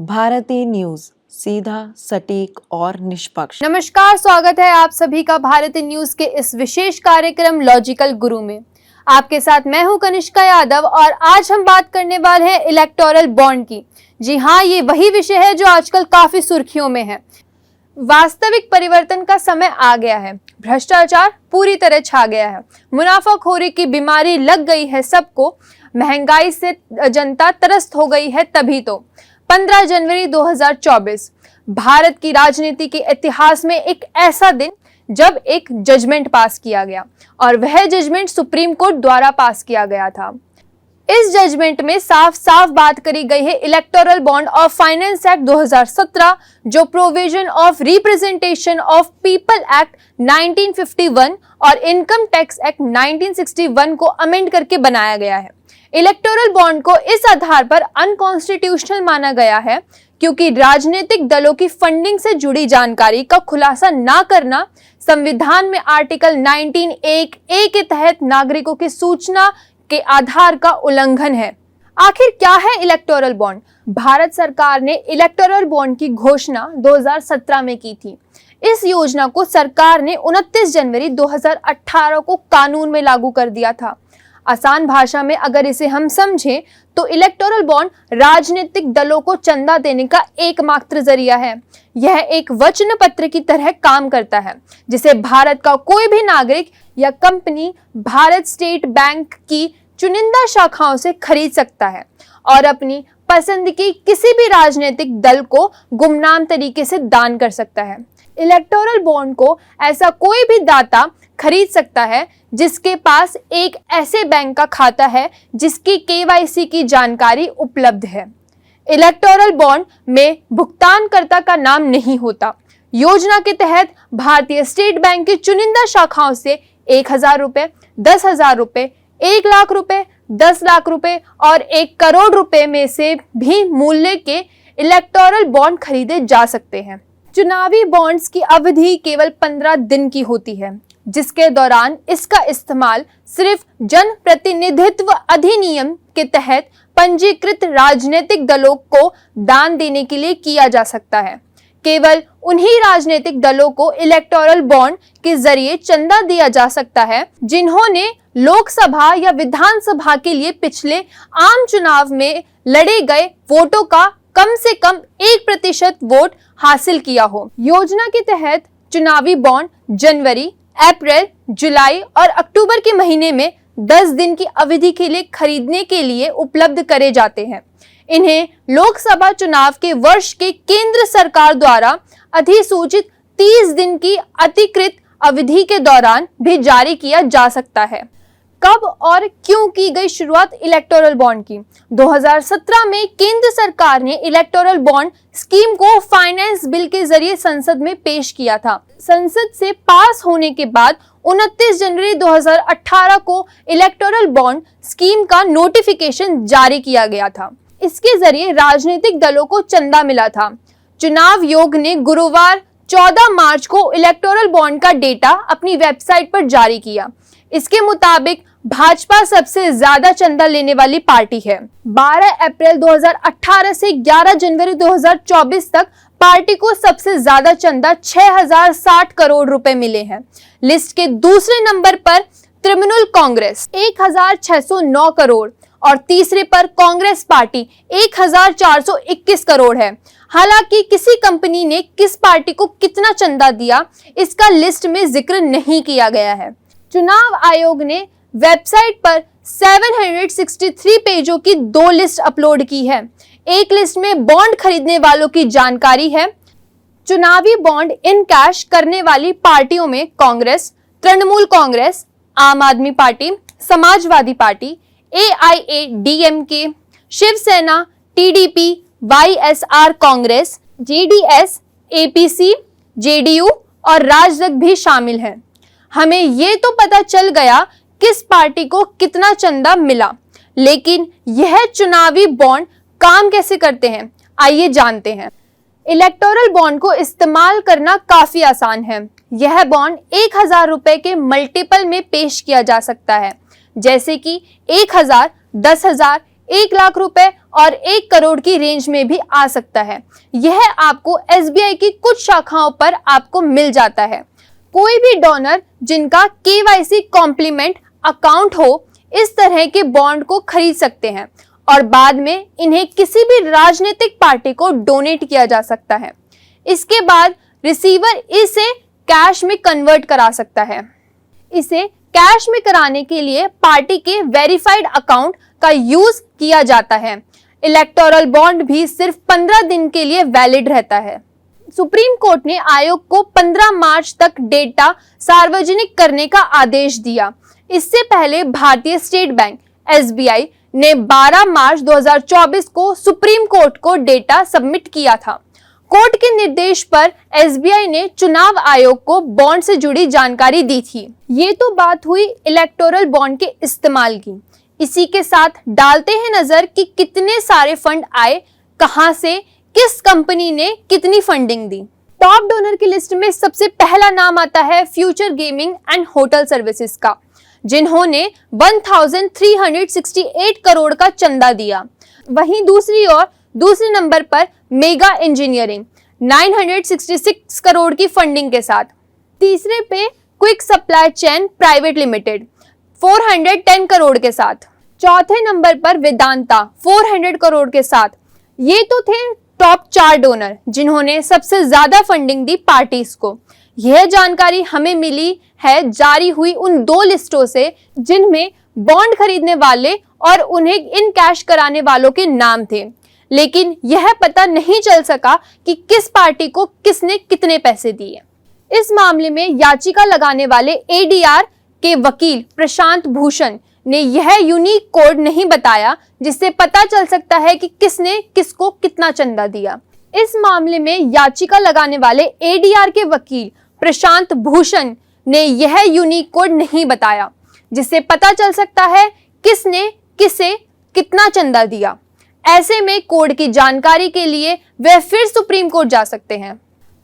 भारतीय न्यूज, सीधा, सटीक और निष्पक्ष। नमस्कार, स्वागत है आप सभी का भारतीय न्यूज के इस विशेष कार्यक्रम लॉजिकल गुरु में। आपके साथ मैं हूं कनिष्का यादव और आज हम बात करने वाले हैं इलेक्टोरल बॉन्ड की। जी हाँ, ये वही विषय है जो आजकल काफी सुर्खियों में है। वास्तविक परिवर्तन का समय आ गया है। भ्रष्टाचार पूरी तरह छा गया है। मुनाफाखोरी की बीमारी लग गई है सबको। महंगाई से जनता त्रस्त हो गई है। तभी तो 15 जनवरी 2024 भारत की राजनीति के इतिहास में एक ऐसा दिन जब एक जजमेंट पास किया गया और वह जजमेंट सुप्रीम कोर्ट द्वारा पास किया गया था। इस जजमेंट में साफ साफ बात करी गई है electoral bond of finance act 2017 जो provision of representation of people act 1951 और इनकम टैक्स एक्ट 1961 को अमेंड करके बनाया गया है। इलेक्टोरल बॉन्ड को इस आधार पर अनकॉन्स्टिट्यूशनल माना गया है क्योंकि राजनीतिक दलों की फंडिंग से जुड़ी जानकारी का खुलासा ना करना संविधान में आर्टिकल 19(1)(a) के तहत नागरिकों की सूचना के आधार का उल्लंघन है। आखिर क्या है इलेक्टोरल बॉन्ड? भारत सरकार ने इलेक्टोरल बॉन्ड की घोषणा 2017 में की थी। इस योजना को सरकार ने 29 जनवरी 2018 को कानून में लागू कर दिया था। आसान भाषा में अगर इसे हम समझें तो इलेक्टोरल बॉन्ड राजनीतिक दलों को चंदा देने का एकमात्र जरिया है। यह एक वचन पत्र की तरह काम करता है जिसे भारत का कोई भी नागरिक या कंपनी भारत स्टेट बैंक की चुनिंदा शाखाओं से खरीद सकता है और अपनी पसंद की किसी भी राजनीतिक दल को गुमनाम तरीके से दान कर सकता है। इलेक्टोरल बॉन्ड को ऐसा कोई भी दाता खरीद सकता है जिसके पास एक ऐसे बैंक का खाता है जिसकी KYC की जानकारी उपलब्ध है। इलेक्टोरल बॉन्ड में भुगतानकर्ता का नाम नहीं होता। योजना के तहत भारतीय स्टेट बैंक की चुनिंदा शाखाओं से 1,000 रुपए, 10,000 रुपए, 1 लाख रुपए, 10 लाख रुपए और 1 करोड़ रुपए में से भी मूल्य के इलेक्टोरल बॉन्ड खरीदे जा सकते हैं। चुनावी बॉन्ड्स की अवधि केवल 15 दिन की होती है जिसके दौरान इसका इस्तेमाल सिर्फ जन प्रतिनिधित्व अधिनियम के तहत पंजीकृत राजनीतिक दलों को दान देने के लिए किया जा सकता है। केवल उन्हीं राजनीतिक दलों को इलेक्टोरल बॉन्ड के जरिए चंदा दिया जा सकता है जिन्होंने लोकसभा या विधानसभा के लिए पिछले आम चुनाव में लड़े गए वोटों का कम से कम 1% वोट हासिल किया हो। योजना के तहत चुनावी बॉन्ड जनवरी, अप्रैल, जुलाई और अक्टूबर के महीने में 10 दिन की अवधि के लिए खरीदने के लिए उपलब्ध करे जाते हैं। इन्हें लोकसभा चुनाव के वर्ष के केंद्र सरकार द्वारा अधिसूचित 30 दिन की अतिरिक्त अवधि के दौरान भी जारी किया जा सकता है। कब और क्यों की गई शुरुआत इलेक्टोरल बॉन्ड की? 2017 में केंद्र सरकार ने इलेक्टोरल बॉन्ड स्कीम को फाइनेंस बिल के जरिए संसद में पेश किया था। संसद से पास होने के बाद 29 जनवरी 2018 को इलेक्टोरल बॉन्ड स्कीम का नोटिफिकेशन जारी किया गया था। इसके जरिए राजनीतिक दलों को चंदा मिला था। चुनाव आयोग ने गुरुवार 14 मार्च को इलेक्टोरल बॉन्ड का डेटा अपनी वेबसाइट पर जारी किया। इसके मुताबिक भाजपा सबसे ज्यादा चंदा लेने वाली पार्टी है। 12 अप्रैल 2018 से 11 जनवरी 2024 तक पार्टी को सबसे ज्यादा चंदा 6,060 करोड़ रुपए मिले हैं। लिस्ट के दूसरे नंबर पर तृणमूल कांग्रेस 1,609 करोड़ और तीसरे पर कांग्रेस पार्टी 1,421 करोड़ है। हालांकि किसी कंपनी ने किस पार्टी को कितना चंदा दिया इसका लिस्ट में जिक्र नहीं किया गया है। चुनाव आयोग ने वेबसाइट पर 763 पेजों की 2 लिस्ट अपलोड की है। एक लिस्ट में बॉन्ड खरीदने वालों की जानकारी है। चुनावी बॉन्ड इन कैश करने वाली पार्टियों में Congress, Trinamool Congress, Aam Aadmi party, Samajwadi party, AIADMK, Shivsena, TDP, YSR Congress, JDS, APC, JDU और राजद भी शामिल हैं। हमें ये तो पता चल गया किस पार्टी को कितना चंदा मिला, लेकिन यह चुनावी बॉन्ड काम कैसे करते हैं आइए जानते हैं। इलेक्टोरल बॉन्ड को इस्तेमाल करना काफी आसान है। यह बॉन्ड 1,000 रुपए के मल्टीपल में पेश किया जा सकता है, जैसे कि 1,000, 10,000, 1 लाख रुपए और 1 करोड़ की रेंज में भी आ सकता है। यह आपको SBI की कुछ शाखाओं पर आपको मिल जाता है। कोई भी डोनर जिनका KYC कॉम्प्लीमेंट अकाउंट हो, इस तरह के बॉन्ड को खरीद सकते हैं और बाद में इन्हें किसी भी राजनीतिक पार्टी को डोनेट किया जा सकता है। इसके बाद रिसीवर इसे कैश में कन्वर्ट करा सकता है। इसे कैश में कराने के लिए पार्टी के वेरीफाइड अकाउंट का यूज किया जाता है। इलेक्टोरल बॉन्ड भी सिर्फ 15 दिन के लिए वैलिड रहता है। सुप्रीम कोर्ट ने आयोग को 15 मार्च तक डेटा सार्वजनिक करने का आदेश दिया। इससे पहले भारतीय स्टेट बैंक SBI ने 12 मार्च 2024 को सुप्रीम कोर्ट को डेटा सबमिट किया था। कोर्ट के निर्देश पर SBI ने चुनाव आयोग को बॉन्ड से जुड़ी जानकारी दी थी। ये तो बात हुई इलेक्टोरल बॉन्ड के इस्तेमाल की। इसी के साथ डालते हैं नजर कि कितने सारे फंड आए, कहां से, किस कंपनी ने कितनी फंडिंग दी। टॉप डोनर की लिस्ट में सबसे पहला नाम आता है future gaming and hotel services का, जिन्होंने 1368 करोड़ का चंदा दिया। वहीं दूसरी ओर दूसरे नंबर पर मेगा इंजीनियरिंग 966 करोड़ की फंडिंग के साथ। तीसरे पे quick supply chain private limited 410 crore के साथ। चौथे नंबर पर वेदांता 400 करोड़ के साथ। ये तो थे टॉप 4 डोनर जिन्होंने सबसे ज्यादा फंडिंग दी पार्टीज को। यह जानकारी हमें मिली है जारी हुई उन 2 लिस्टों से जिनमें बॉन्ड खरीदने वाले और उन्हें इन कैश कराने वालों के नाम थे, लेकिन यह पता नहीं चल सका कि किस पार्टी को किसने कितने पैसे दिए। इस मामले में याचिका लगाने वाले ADR के वकील प्रशांत भूषण ने यह यूनिक कोड नहीं बताया जिससे पता चल सकता है कि किसने किसको कितना चंदा दिया। इस मामले में याचिका लगाने वाले ADR के वकील प्रशांत भूषण ने यह यूनिक कोड नहीं बताया जिससे पता चल सकता है किसने किसे कितना चंदा दिया। ऐसे में कोड की जानकारी के लिए वे फिर सुप्रीम कोर्ट जा सकते हैं।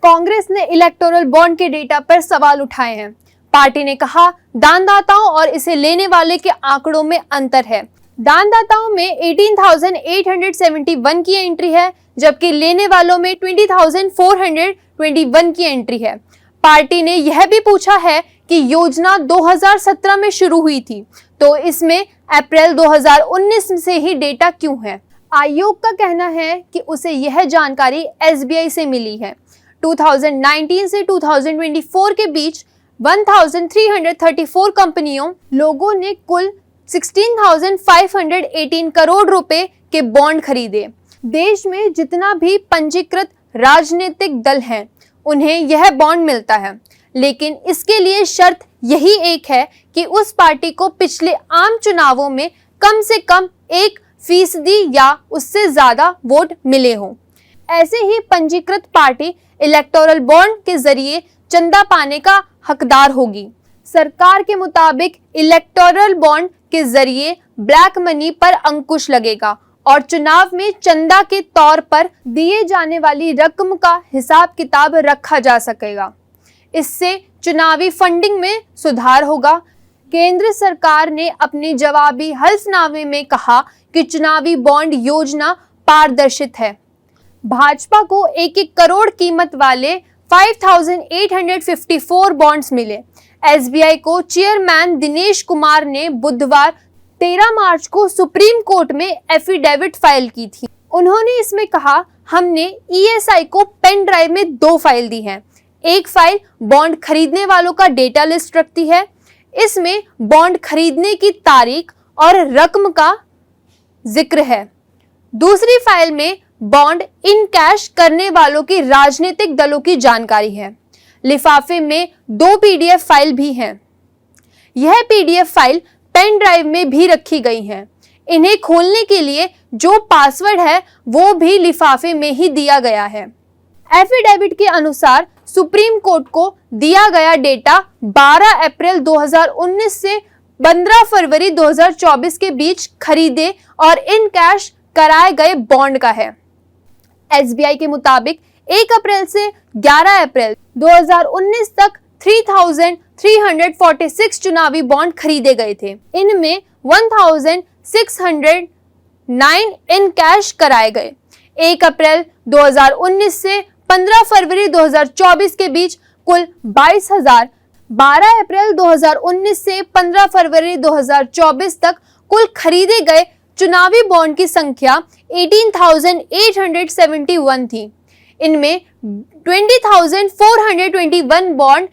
कांग्रेस ने इलेक्टोरल बॉन्ड के डेटा पर सवाल उठाए हैं। पार्टी ने कहा दानदाताओं और इसे लेने वाले के आंकड़ों में अंतर है। दानदाताओं में 18,871 की एंट्री है, जबकि लेने वालों में 20,421 की एंट्री है। पार्टी ने यह भी पूछा है कि योजना 2017 में शुरू हुई थी, तो इसमें अप्रैल 2019 से ही डेटा क्यों है। आयोग का कहना है कि उसे यह जानकारी SBI से मिली है। 2019 से 2024 के बीच 1334 कंपनियों लोगों ने कुल 16,518 करोड़ रुपए के बॉन्ड खरीदे। देश में जितना भी पंजीकृत राजनीतिक दल हैं, उन्हें यह बॉन्ड मिलता है, लेकिन इसके लिए शर्त यही एक है कि उस पार्टी को पिछले आम चुनावों में कम से कम 1% या उससे ज्यादा वोट मिले हों। ऐसे ही पंजीकृत पार्टी इलेक्टोरल बॉन्ड के जरिए चंदा पाने का हकदार होगी। सरकार के मुताबिक इलेक्टोरल बॉन्ड के जरिए ब्लैक मनी पर अंकुश लगेगा और चुनाव में चंदा के तौर पर दिए जाने वाली रकम का हिसाब किताब रखा जा सकेगा। इससे चुनावी फंडिंग में सुधार होगा। केंद्र सरकार ने अपनी जवाबी हलफनामे में कहा कि चुनावी बॉन्ड योजना पारदर्शित है। भाजपा को 1-1 करोड़ कीमत वाले 5,854 बॉन्ड्स मिले। SBI को चेयरमैन दिनेश कुमार ने बुधवार 13 मार्च को सुप्रीम कोर्ट में एफिडेविट फाइल की थी। उन्होंने इसमें कहा, हमने ESI को पेन ड्राइव में 2 फाइल दी हैं। एक फाइल बॉन्ड खरीदने वालों का डेटा लिस्ट रखती है, इसमें बॉन्ड खरीदने की तारीख और रकम का जिक्र है। दूसरी फाइल में बॉन्ड इन कैश करने वालों की राजनीतिक दलों की जानकारी है। लिफाफे में 2 PDF फाइल भी हैं। यह PDF फाइल पेन ड्राइव में भी रखी गई हैं। इन्हें खोलने के लिए जो पासवर्ड है वो भी लिफाफे में ही दिया गया है। एफिडेविट के अनुसार सुप्रीम कोर्ट को दिया गया डेटा 12 अप्रैल 2019 से 15 फरवरी 2024 के बीच खरीदे और इन कैश कराए गए बॉन्ड का है। SBI के मुताबिक 1 अप्रैल से 11 अप्रैल 2019 तक 3,346 चुनावी बॉन्ड खरीदे गए थे। इनमें 1,600 9 इन कैश कराए गए। 1 अप्रैल 2019 से 15 फरवरी 2024 के बीच कुल 22,000, 12 अप्रैल 2019 से 15 फरवरी 2024 तक कुल खरीदे गए चुनावी बॉन्ड की संख्या 18,871 थी। इनमें 20,421 बॉन्ड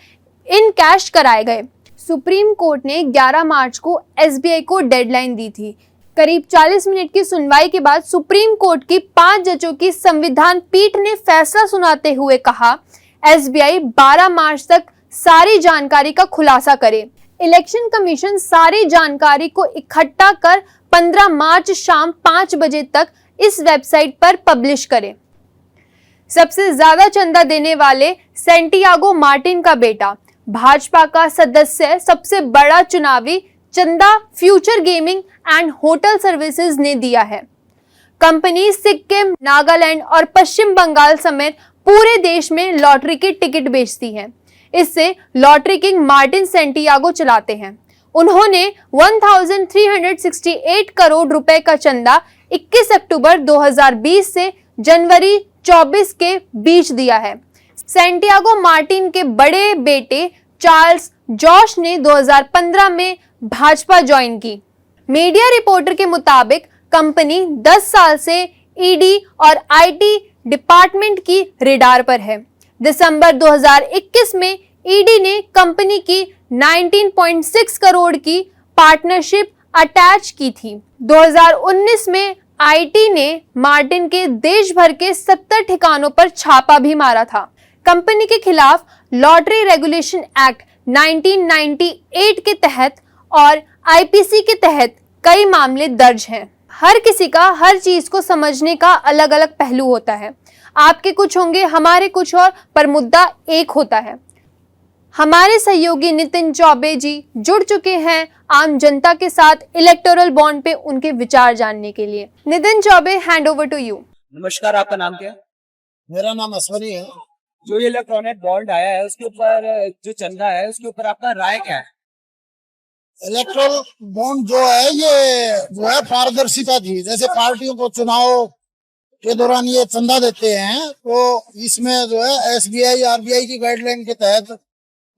इन कैश कराए गए। सुप्रीम कोर्ट ने 11 मार्च को एसबीआई को डेडलाइन दी थी। करीब 40 मिनट की सुनवाई के बाद सुप्रीम कोर्ट की 5 जजों की संविधान पीठ ने फैसला सुनाते हुए कहा, एसबीआई 12 मार्च तक सारी जानकारी का खुलासा करे। इलेक्शन कमीशन सारी जानकारी को इकट्ठा कर 15 मार्च शाम 5 बजे तक इस वेबसाइट पर पब्लिश करे। सबसे ज्यादा चंदा देने वाले सैंटियागो मार्टिन का बेटा, भाजपा का सदस्य, सबसे बड़ा चुनावी चंदा future gaming and hotel services ने दिया है। कंपनी सिक्किम, नागालैंड और पश्चिम बंगाल समेत पूरे देश में लॉटरी के टिकट बेचती है। इससे लॉटरी किंग मार्टिन सैंटियागो चलाते हैं। उन्होंने 1368 करोड़ रुपए का चंदा 21 अक्टूबर 2020 से जनवरी 24 के बीच दिया है। सैंटियागो मार्टिन के बड़े बेटे चार्ल्स जॉश ने 2015 में भाजपा ज्वाइन की। मीडिया रिपोर्टर के मुताबिक कंपनी 10 साल से ईडी और आईटी डिपार्टमेंट की रेडार पर है। दिसंबर 2021 में ईडी ने कंपनी की 19.6 करोड़ की पार्टनरशिप अटैच की थी। 2019 में आईटी ने मार्टिन के देश भर के 70 ठिकानों पर छापा भी मारा था। कंपनी के खिलाफ लॉटरी रेगुलेशन एक्ट 1998 के तहत और आईपीसी के तहत कई मामले दर्ज हैं। हर किसी का हर चीज को समझने का अलग अलग पहलू होता है। आपके कुछ होंगे, हमारे कुछ और, पर मुद्दा एक होता है। हमारे सहयोगी नितिन चौबे जी जुड़ चुके हैं आम जनता के साथ इलेक्टोरल बॉन्ड पे उनके विचार जानने के लिए। Nitin Choubey, hand over to you. नमस्कार, आपका नाम क्या है? मेरा नाम अश्वनी है। जो ये इलेक्ट्रॉनिक बॉन्ड आया है उसके ऊपर जो चंदा है उसके ऊपर आपका राय क्या है? इलेक्ट्रल बॉन्ड जो है ये जो है पारदर्शिता थी। जैसे पार्टियों को चुनाव के दौरान ये चंदा देते हैं तो इसमें जो है एसबीआई आरबीआई की गाइडलाइन के तहत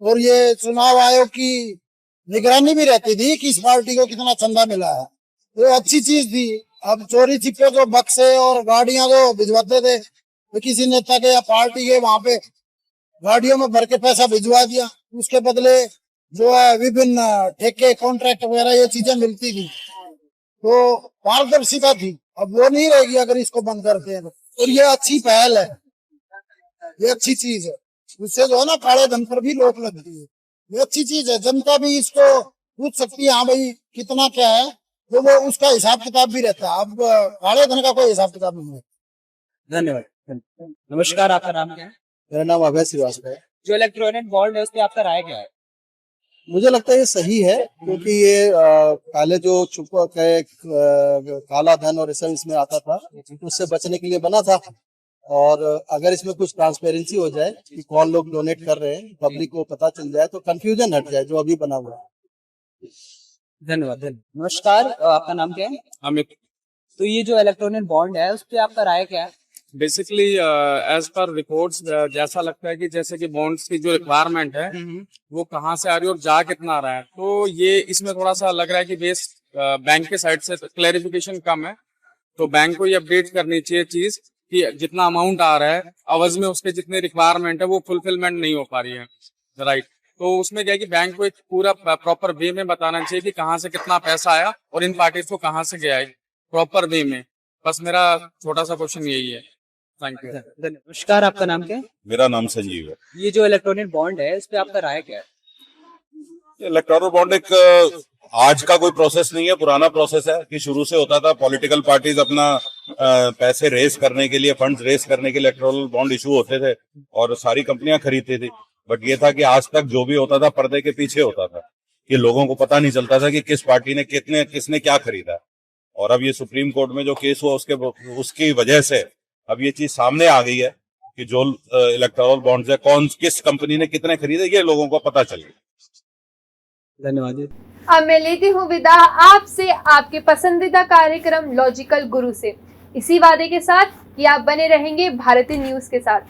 और ये चुनाव आयोग की निगरानी भी रहती थी कि इस पार्टी को कितना चंदा मिला है। तो अच्छी चीज थी। अब चोरी छिपे जो बक्से और गाड़ियां जो भिजवाते थे तो किसी नेता के या पार्टी के वहां पे गाड़ियों में भर के पैसा भिजवा दिया, उसके बदले जो है विभिन्न ठेके कॉन्ट्रैक्ट वगैरह ये चीजें मिलती थी। तो पारदर्शिता थी। अब वो नहीं रहेगी अगर इसको बंद करते हैं। और ये अच्छी पहल है, ये अच्छी चीज है। उससे जो है ना काले धन पर भी रोक लगती है। ये अच्छी चीज है। जनता भी इसको पूछ सकती है, हाँ भाई कितना क्या है, तो वो उसका हिसाब किताब भी रहता है। अब काले धन का कोई हिसाब किताब नहीं है। धन्यवाद। नमस्कार, आपका नाम क्या है? मेरा नाम अभय श्रीवास्तव है। जो इलेक्ट्रॉनिक बॉन्ड है उस पर आपका राय क्या है? मुझे लगता है ये सही है क्योंकि ये काले जो छुपा काला धन और सब इसमें आता था उससे बचने के लिए बना था। और अगर इसमें कुछ ट्रांसपेरेंसी हो जाए कि कौन लोग डोनेट कर रहे हैं, पब्लिक को पता चल जाए तो कंफ्यूजन हट जाए जो अभी बना हुआ है। धन्यवाद। नमस्कार, आपका नाम क्या है? अमित। तो ये जो इलेक्ट्रॉनिक बॉन्ड है उस पर आपका राय क्या है? बेसिकली एज पर रिपोर्ट्स जैसा लगता है कि जैसे कि बॉन्ड्स की जो रिक्वायरमेंट है वो कहाँ से आ रही है और जा कितना रहा है, तो ये इसमें थोड़ा सा लग रहा है कि बेस बैंक के साइड से क्लैरिफिकेशन कम है। तो बैंक को ये अपडेट करनी चाहिए चीज कि जितना अमाउंट आ रहा है अवज में उसके जितने रिक्वायरमेंट है वो फुलफिलमेंट नहीं हो पा रही है, राइट। तो उसमें क्या है कि बैंक को एक पूरा प्रॉपर वे में बताना चाहिए कि कहाँ से कितना पैसा आया और इन पार्टीज को कहाँ से गया है, प्रॉपर वे में। बस मेरा छोटा सा क्वेश्चन यही है। Thank you. नमस्कार, आपका नाम क्या है? मेरा नाम संजीव है। ये जो इलेक्ट्रॉनिक बॉन्ड है इस पे आपका राय क्या है? इलेक्टोरल बॉन्ड एक आज का कोई प्रोसेस नहीं है, पुराना प्रोसेस है कि शुरू से होता था। पॉलिटिकल पार्टीज अपना पैसे रेस करने के लिए, फंड्स रेस करने के लिए इलेक्टोरल बॉन्ड इशू होते थे और सारी कंपनियां खरीदती थी। बट ये था कि आज तक जो भी होता था पर्दे के पीछे होता था, कि लोगों को पता नहीं चलता था कि किस पार्टी ने किसने क्या खरीदा। और अब ये सुप्रीम कोर्ट में जो केस हुआ उसकी वजह से अब ये चीज सामने आ गई है कि जो इलेक्टोरल बॉन्ड्स है किस कंपनी ने कितने खरीदे, ये लोगों को पता चल गया। धन्यवाद। अब मैं लेती हूँ विदा आपसे आपके पसंदीदा कार्यक्रम लॉजिकल गुरु से, इसी वादे के साथ कि आप बने रहेंगे भारती न्यूज के साथ।